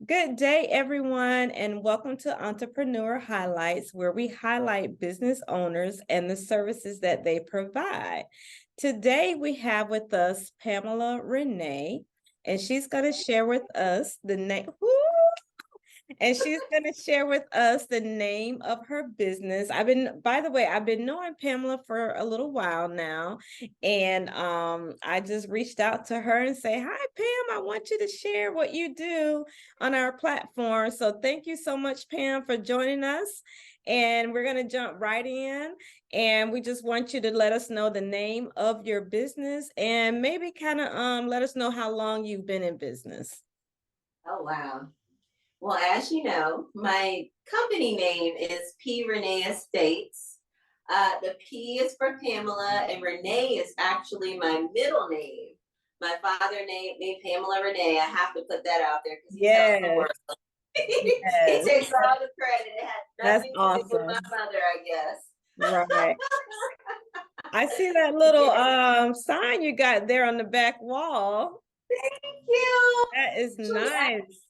Good day, everyone, and welcome to Entrepreneur Highlights, where we highlight business owners and the services that they provide. Today, we have with us Pamela Rene, and she's going to share with us the name. And she's going to share with us the name of her business. By the way, I've been knowing Pamela for a little while now. And I just reached out to her and say, hi, Pam, I want you to share what you do on our platform. So thank you so much, Pam, for joining us. And we're going to jump right in. And we just want you to let us know the name of your business and maybe kind of let us know how long you've been in business. Oh, wow. Well, as you know, my company name is Rene Estates. The P is for Pamela, and Rene is actually my middle name. My father named me Pamela Rene. I have to put that out there because he tells the Yes. world. He Yes. takes all the credit. It had That's nothing to do with my awesome. mother, I guess. Right. I see that little Yeah. sign you got there on the back wall. Thank you. That is nice.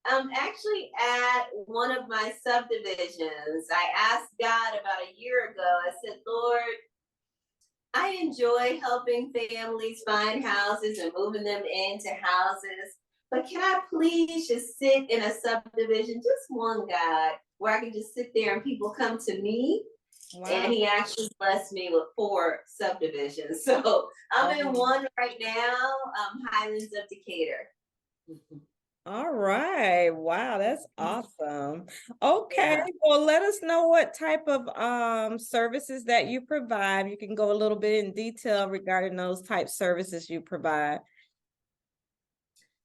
I'm actually at one of my subdivisions. I asked God about a year ago. I said, Lord, I enjoy helping families find houses and moving them into houses. But can I please just sit in a subdivision, just one God, where I can just sit there and people come to me? Wow. And he actually blessed me with 4 subdivisions. So I'm in Oh. one right now, Highlands of Decatur. All right. Wow, that's awesome. Okay. Yeah. Well, let us know what type of services that you provide. You can go a little bit in detail regarding those type services you provide.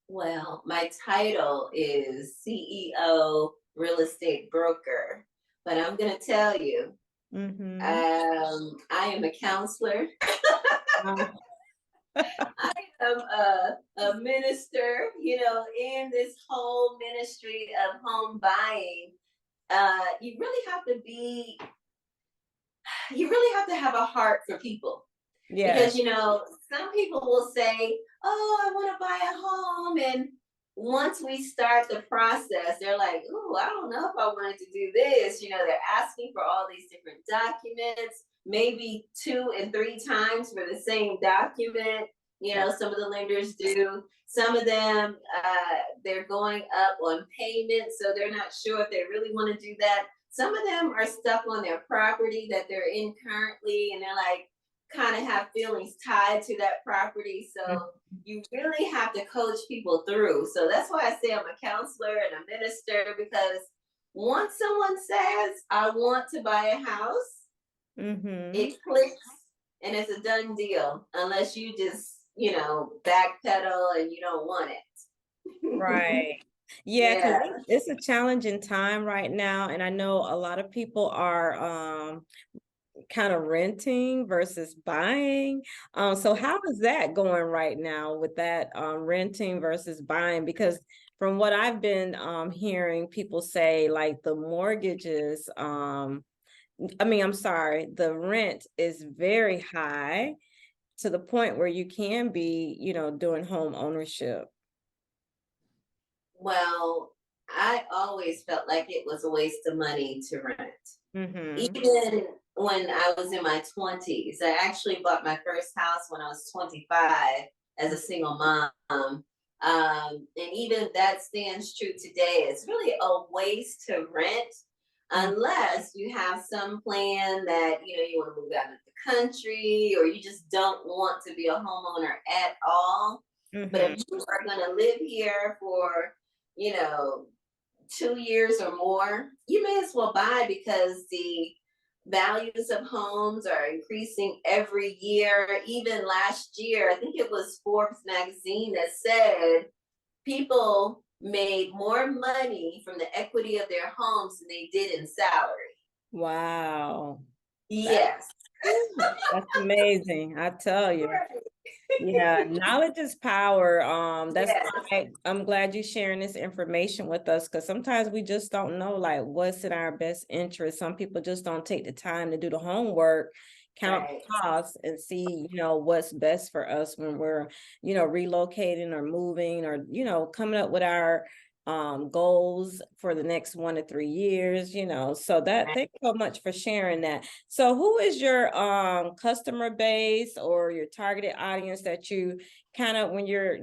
Well, my title is CEO real estate broker, but I'm going to tell you, Mm-hmm. I am a counselor. Wow. I am a minister, in this whole ministry of home buying. You really have to be, you really have to have a heart for people Yeah. because, some people will say, oh, I want to buy a home. And once we start the process, they're like, oh, I don't know if I wanted to do this. They're asking for all these different documents, maybe 2 and 3 times for the same document. Wow. Some of the lenders do. Some of them, they're going up on payments, so they're not sure if they really want to do that. Some of them are stuck on their property that they're in currently, and they're like, kind of have feelings tied to that property. So you really have to coach people through. So that's why I say I'm a counselor and a minister, because once someone says, I want to buy a house, Mm-hmm. it clicks and it's a done deal, unless you just, backpedal and you don't want it. Right. Yeah, because Yeah. it's a challenging time right now. And I know a lot of people are kind of renting versus buying. So how is that going right now with that renting versus buying? Because from what I've been hearing, people say like the mortgages, I'm sorry, the rent is very high to the point where you can be, doing home ownership. Well, I always felt like it was a waste of money to rent. Mm-hmm. Even when I was in my 20s, I actually bought my first house when I was 25 as a single mom. And even that stands true today. It's really a waste to rent unless you have some plan that you want to move out of the country, or you just don't want to be a homeowner at all. But Mm-hmm. if you are going to live here for, you know, 2 years or more, you may as well buy, because the values of homes are increasing every year. Even last year, I think it was Forbes magazine that said people made more money from the equity of their homes than they did in salary. Wow. That's, Yes. that's amazing. I tell you. Right. Yeah, knowledge is power. That's Yes. why I'm glad you're sharing this information with us, because sometimes we just don't know like what's in our best interest. Some people just don't take the time to do the homework, count Right. the costs, and see, what's best for us when we're, relocating or moving or, coming up with our goals for the next 1 to 3 years, so thank you so much for sharing that. So who is your customer base or your targeted audience that you kind of, when you're,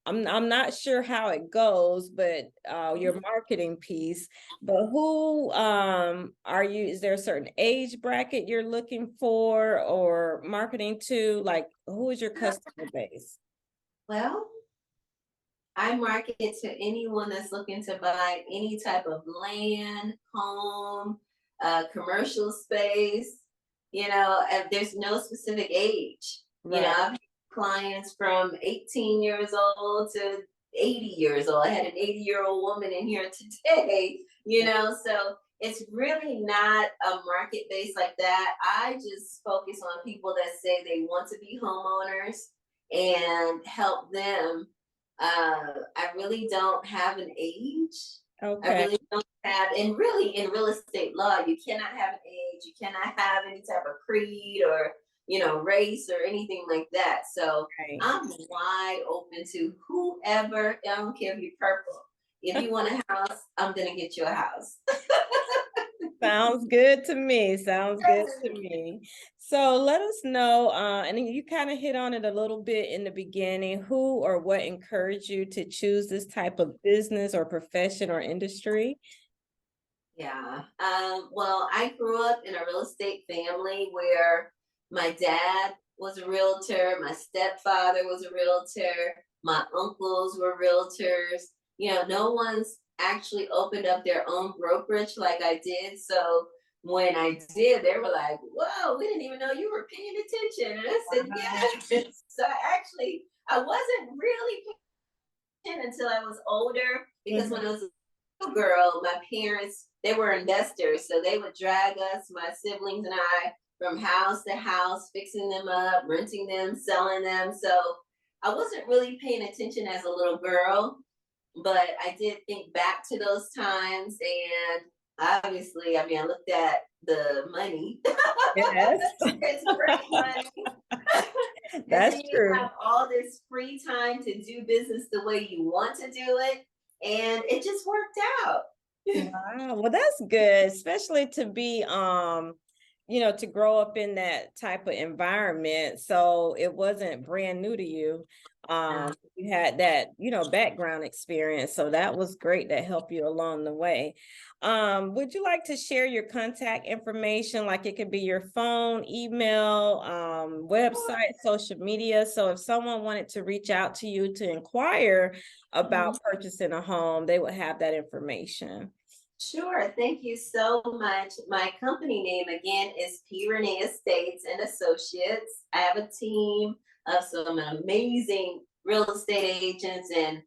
I'm not sure how it goes, but your marketing piece, but who are you? Is there a certain age bracket you're looking for or marketing to? Like, who is your customer base? Well, I market to anyone that's looking to buy any type of land, home, commercial space. And there's no specific age. Right. I've had clients from 18 years old to 80 years old. I had an 80-year-old woman in here today, so it's really not a market base like that. I just focus on people that say they want to be homeowners and help them. I really don't have an age. I Okay. really don't have, and really in real estate law, you cannot have an age, you cannot have any type of creed or, race or anything like that. So Right. I'm wide open to whoever, I don't care if you're purple. If you want a house, I'm going to get you a house. Sounds good to me. Sounds good to me. So let us know, and then you kind of hit on it a little bit in the beginning, who or what encouraged you to choose this type of business or profession or industry? Yeah. Well, I grew up in a real estate family where my dad was a realtor, my stepfather was a realtor, my uncles were realtors. No one's actually opened up their own brokerage like I did. So when I did, they were like, "Whoa, we didn't even know you were paying attention." And I said, "Yes." So I wasn't really paying attention until I was older because when Mhm. I was girl, my parents, they were investors. So they would drag us, my siblings and I, from house to house, fixing them up, renting them, selling them. So I wasn't really paying attention as a little girl, but I did think back to those times. And obviously, I mean, I looked at the money. Yes, It's great money. And then that's you true. have all this free time to do business the way you want to do it. And it just worked out. Wow. Well, that's good, especially to be to grow up in that type of environment. So it wasn't brand new to you. You had that, background experience. So that was great that helped you along the way. Would you like to share your contact information? Like it could be your phone, email, website, social media. So if someone wanted to reach out to you to inquire about purchasing a home, they would have that information. Sure. Thank you so much. My company name again is Rene Estates and Associates. I have a team of some amazing real estate agents and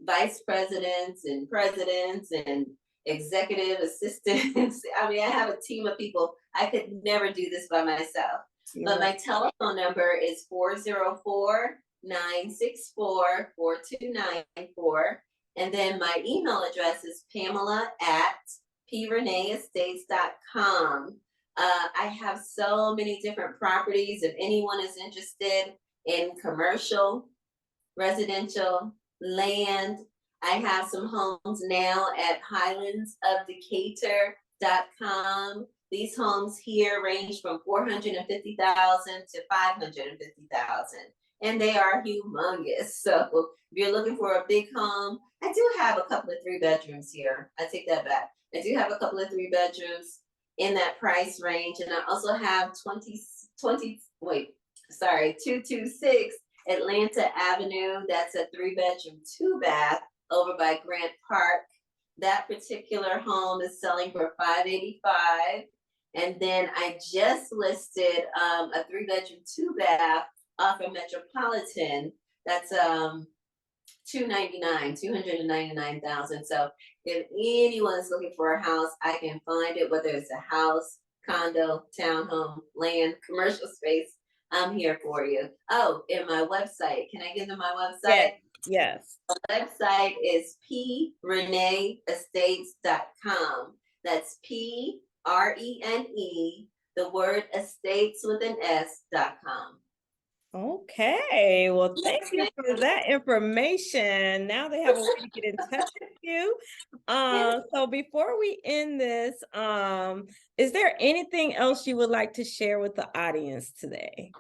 vice presidents and presidents and executive assistants. I mean, I have a team of people. I could never do this by myself. You're But right. my telephone number is 404-964-4294. And then my email address is Pamela at preneestates.com. I have so many different properties. If anyone is interested in commercial, residential, land, I have some homes now at highlandsofdecatur.com. These homes here range from 450,000 to 550,000, and they are humongous. So if you're looking for a big home, I do have a couple of 3 bedrooms here. I take that back. I do have a couple of 3 bedrooms in that price range, and I also have 226 Atlanta Avenue. That's a 3 bedroom, 2 bath over by Grant Park. That particular home is selling for 585. And then I just listed a 3 bedroom, 2 bath off of Metropolitan. That's 299,000. So if anyone's looking for a house, I can find it, whether it's a house, condo, townhome, land, commercial space. I'm here for you. Oh, and my website. Can I give them my Yes, website? yes. Website is preneestates.com. That's PRENE, the word estates with an S.com. Okay, well, thank you for that information. Now they have a way to get in touch with you. So before we end this, is there anything else you would like to share with the audience today?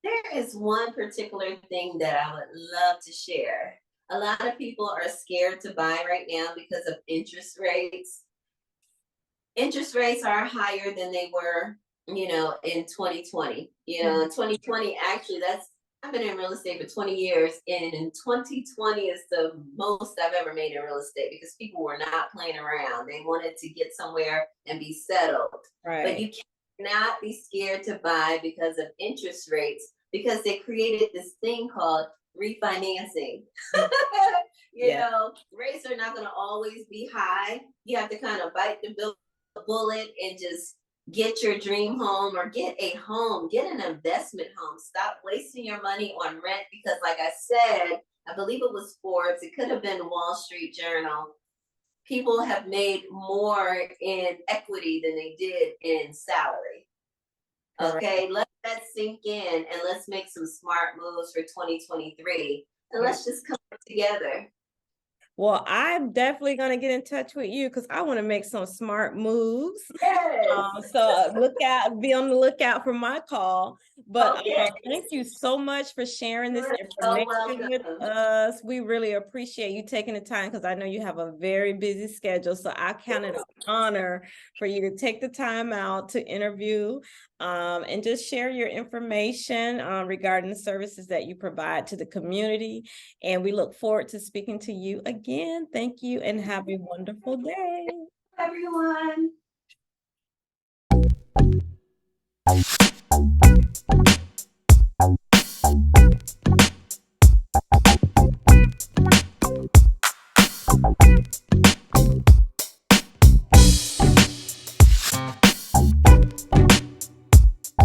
There is one particular thing that I would love to share. A lot of people are scared to buy right now because of interest rates. Interest rates are higher than they were, in 2020. In 2020, actually, I've been in real estate for 20 years, and in 2020 is the most I've ever made in real estate because people were not playing around. They wanted to get somewhere and be settled. But Right. you cannot be scared to buy because of interest rates because they created this thing called refinancing. Yeah. Rates are not going to always be high. You have to kind of bite the bullet and just get your dream home or get a home, get an investment home. Stop wasting your money on rent because, like I said, I believe it was Forbes, it could have been Wall Street Journal. People have made more in equity than they did in salary. Correct. Okay, let that sink in and let's make some smart moves for 2023 and Yeah. let's just come together. Well, I'm definitely going to get in touch with you because I want to make some smart moves. Yes. So be on the lookout for my call. But Okay. thank you so much for sharing this You're so information with welcome. us. We really appreciate you taking the time because I know you have a very busy schedule. So I count it an honor for you to take the time out to interview and just share your information regarding the services that you provide to the community. And we look forward to speaking to you again. Thank you and have a wonderful day. Everyone.